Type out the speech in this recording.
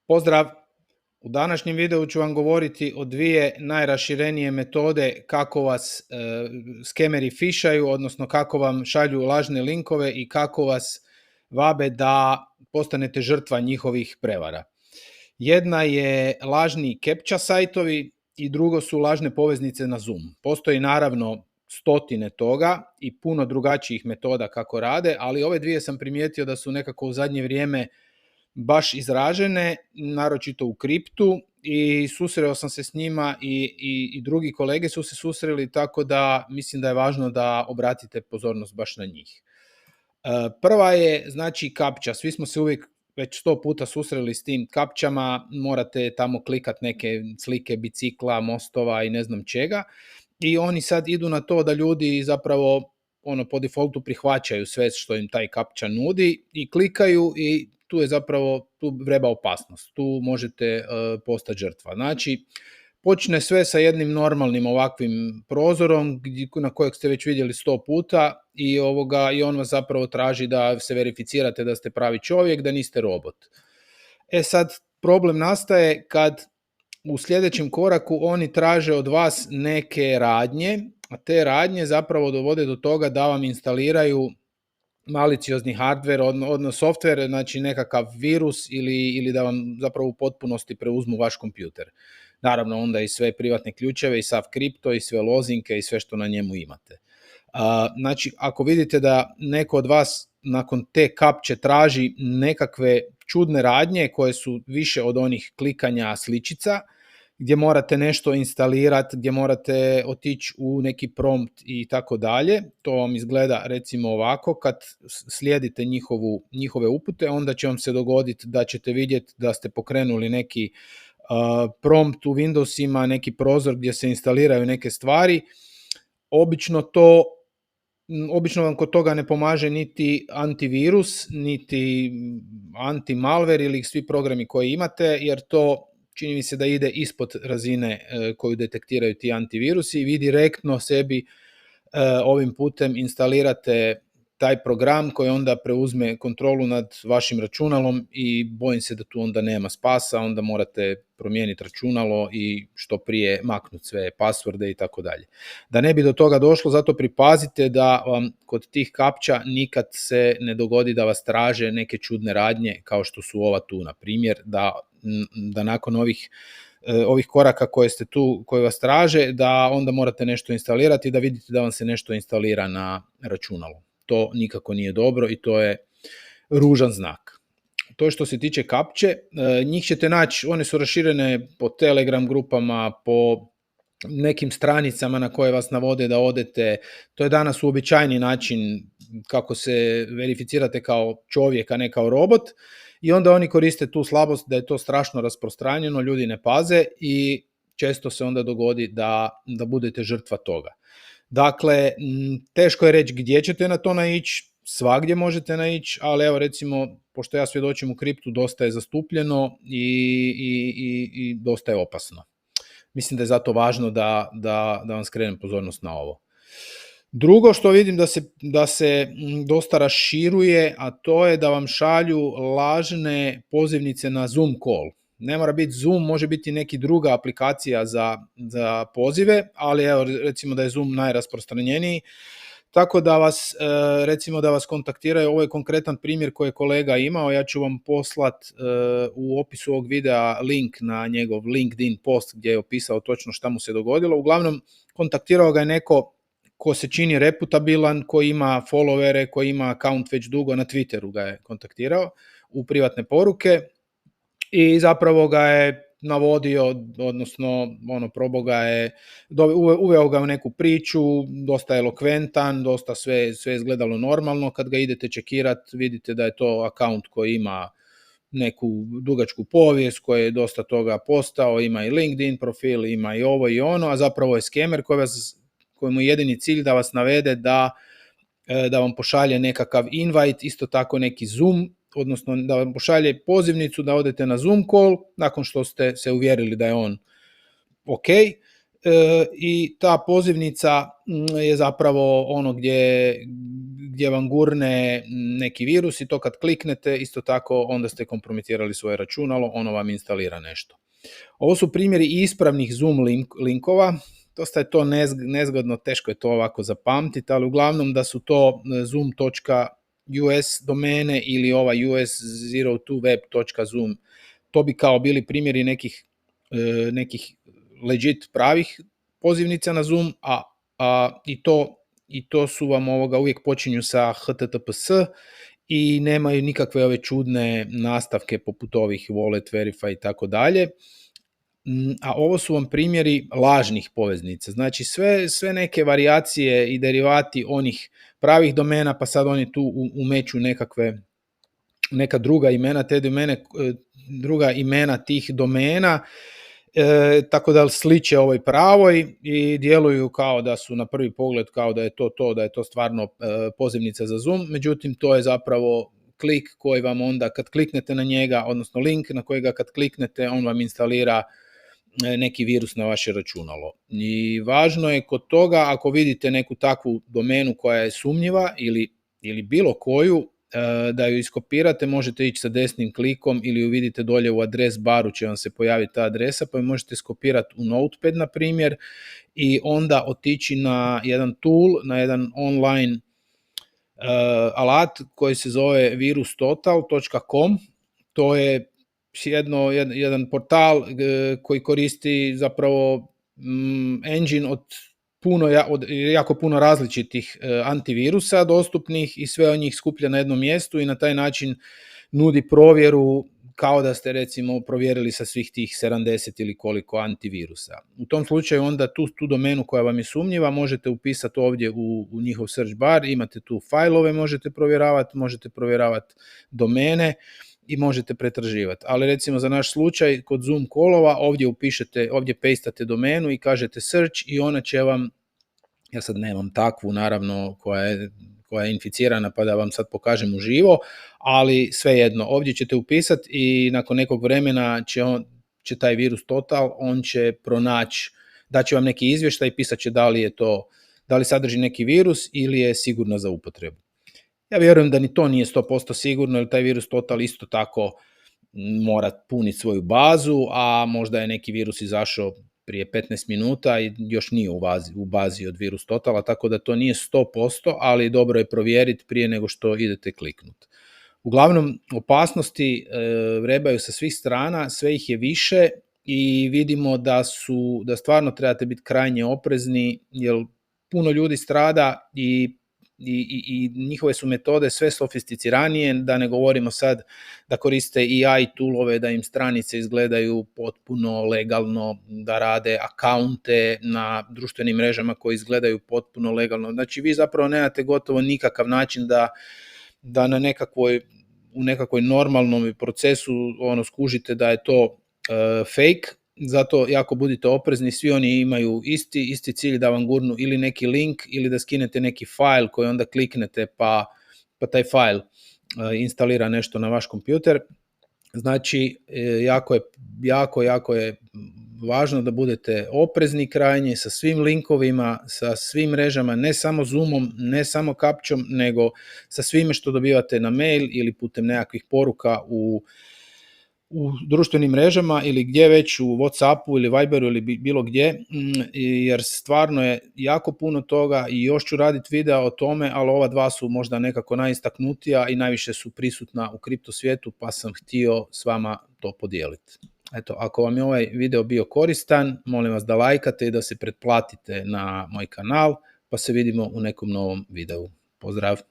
Pozdrav! U današnjem videu ću vam govoriti o dvije najraširenije metode kako vas skemeri fišaju, odnosno kako vam šalju lažne linkove i kako vas vabe da postanete žrtva njihovih prevara. Jedna je lažni captcha sajtovi i drugo su lažne poveznice na Zoom. Postoji naravno stotine toga i puno drugačijih metoda kako rade, ali ove dvije sam primijetio da su nekako u zadnje vrijeme baš izražene, naročito u kriptu, i susreo sam se s njima i drugi kolege su se susreli, tako da mislim da je važno da obratite pozornost baš na njih. Prva je znači captcha. Svi smo se uvijek već 100 puta susreli s tim captchama, morate tamo klikat neke slike bicikla, mostova i ne znam čega, i oni sad idu na to da ljudi zapravo po defaultu prihvaćaju sve što im taj captcha nudi i klikaju, i tu vreba opasnost, tu možete postati žrtva. Znači, počne sve sa jednim normalnim ovakvim prozorom na kojeg ste već vidjeli 100 puta i on vas zapravo traži da se verificirate da ste pravi čovjek, da niste robot. Sad, problem nastaje kad u sljedećem koraku oni traže od vas neke radnje, a te radnje zapravo dovode do toga da vam instaliraju maliciozni hardware, odnosno software, znači nekakav virus ili da vam zapravo u potpunosti preuzmu vaš kompjuter. Naravno onda i sve privatne ključeve i sav kripto i sve lozinke i sve što na njemu imate. Znači, ako vidite da neko od vas nakon te captche traži nekakve čudne radnje koje su više od onih klikanja sličica, gdje morate nešto instalirati, gdje morate otići u neki prompt i tako dalje, to vam izgleda recimo ovako. Kad slijedite njihove upute, onda će vam se dogoditi da ćete vidjeti da ste pokrenuli neki prompt u Windowsima, neki prozor gdje se instaliraju neke stvari. Obično vam kod toga ne pomaže niti antivirus, niti anti-malware ili svi programi koji imate, jer to čini mi se da ide ispod razine koju detektiraju ti antivirusi, i vi direktno sebi ovim putem instalirate taj program koji onda preuzme kontrolu nad vašim računalom, i bojim se da tu onda nema spasa, onda morate promijeniti računalo i što prije maknuti sve passworde i tako dalje. Da ne bi do toga došlo, zato pripazite da vam kod tih captcha nikad se ne dogodi da vas traže neke čudne radnje kao što su ova tu, na primjer, da nakon ovih koraka koje vas traže, da onda morate nešto instalirati i da vidite da vam se nešto instalira na računalu. To nikako nije dobro i to je ružan znak. To je što se tiče captche. Njih ćete naći, one su raširene po Telegram grupama, po nekim stranicama na koje vas navode da odete. To je danas uobičajeni način kako se verificirate kao čovjek, a ne kao robot. I onda oni koriste tu slabost da je to strašno rasprostranjeno, ljudi ne paze i često se onda dogodi da budete žrtva toga. Dakle, teško je reći gdje ćete na to naići, svagdje možete naići, ali evo recimo, pošto ja svjedočim u kriptu, dosta je zastupljeno i dosta je opasno. Mislim da je zato važno da vam skrenem pozornost na ovo. Drugo što vidim da se dosta raširuje, a to je da vam šalju lažne pozivnice na Zoom call. Ne mora biti Zoom, može biti neki druga aplikacija za pozive, ali evo recimo da je Zoom najrasprostranjeniji. Tako da vas kontaktiraju. Ovo je konkretan primjer koji je kolega imao. Ja ću vam poslat u opisu ovog videa link na njegov LinkedIn post gdje je opisao točno šta mu se dogodilo. Uglavnom, kontaktirao ga je neko ko se čini reputabilan, koji ima followere, koji ima account već dugo, na Twitteru ga je kontaktirao u privatne poruke i zapravo ga je navodio, odnosno probao ga je, uveo ga u neku priču, dosta elokventan, dosta sve izgledalo normalno. Kad ga idete čekirati, vidite da je to account koji ima neku dugačku povijest, koji je dosta toga postao, ima i LinkedIn profil, ima i ovo i ono, a zapravo je skemer kojemu je jedini cilj da vas navede da vam pošalje nekakav invite, isto tako neki Zoom, odnosno da vam pošalje pozivnicu da odete na Zoom call nakon što ste se uvjerili da je on ok. I ta pozivnica je zapravo ono gdje gdje vam gurne neki virus i to kad kliknete, isto tako onda ste kompromitirali svoje računalo, ono vam instalira nešto. Ovo su primjeri ispravnih Zoom linkova, dosta je to nezgodno, teško je to ovako zapamtiti, ali uglavnom da su to zoom.us domene ili ova us02web.zoom, to bi kao bili primjeri nekih legit pravih pozivnica na Zoom, i to su vam uvijek počinju sa HTTPS i nemaju nikakve ove čudne nastavke poput ovih wallet, verify i tako dalje. A ovo su vam primjeri lažnih poveznica. Znači sve neke varijacije i derivati onih pravih domena, pa sad oni tu umeću neka druga imena te domene, druga imena tih domena, tako da sliče ovoj pravoj i djeluju kao da su na prvi pogled kao da je da je to stvarno pozivnica za Zoom, međutim to je zapravo klik koji vam onda kad kliknete na njega, odnosno link na kojega kad kliknete on vam instalira neki virus na vaše računalo. I važno je kod toga, ako vidite neku takvu domenu koja je sumnjiva ili bilo koju, da ju iskopirate, možete ići sa desnim klikom ili ju vidite dolje u adres baru će vam se pojaviti ta adresa, pa ju možete skopirati u Notepad na primjer i onda otići na jedan tool, na jedan online alat koji se zove virustotal.com. To je jedan portal koji koristi zapravo engine od jako puno različitih antivirusa dostupnih i sve od njih skuplja na jednom mjestu i na taj način nudi provjeru kao da ste recimo provjerili sa svih tih 70 ili koliko antivirusa. U tom slučaju onda tu domenu koja vam je sumnjiva možete upisati ovdje u njihov search bar, imate tu fajlove, možete provjeravati domene i možete pretraživati. Ali recimo za naš slučaj kod Zoom callova ovdje pastate domenu i kažete search i ona će vam, ja sad nemam takvu naravno koja je inficirana pa da vam sad pokažem uživo, ali svejedno ovdje ćete upisati i nakon nekog vremena će taj virus total, on će pronaći, daće vam neki izvještaj, pisat će da li sadrži neki virus ili je sigurno za upotrebu. Ja vjerujem da ni to nije 100% sigurno, jer taj virus total isto tako mora puniti svoju bazu, a možda je neki virus izašao prije 15 minuta i još nije u bazi od virus totala, tako da to nije 100%, ali dobro je provjeriti prije nego što idete kliknuti. Uglavnom, opasnosti vrebaju sa svih strana, sve ih je više i vidimo da stvarno trebate biti krajnje oprezni, jer puno ljudi strada i njihove su metode sve sofisticiranije, da ne govorimo sad da koriste AI toolove, da im stranice izgledaju potpuno legalno, da rade akaunte na društvenim mrežama koji izgledaju potpuno legalno. Znači vi zapravo nemate gotovo nikakav način da u nekakvoj normalnom procesu skužite da je to fake. Zato jako budite oprezni, svi oni imaju isti cilj da vam gurnu ili neki link ili da skinete neki file koji onda kliknete pa taj file instalira nešto na vaš kompjuter. Znači jako je važno da budete oprezni krajnje sa svim linkovima, sa svim mrežama, ne samo Zoomom, ne samo Captchom, nego sa svime što dobivate na mail ili putem nekakvih poruka u društvenim mrežama ili gdje već, u Whatsappu ili Viberu ili bilo gdje, jer stvarno je jako puno toga i još ću raditi videa o tome, ali ova dva su možda nekako najistaknutija i najviše su prisutna u kripto svijetu, pa sam htio s vama to podijeliti. Eto, ako vam je ovaj video bio koristan, molim vas da lajkate i da se pretplatite na moj kanal, pa se vidimo u nekom novom videu. Pozdrav!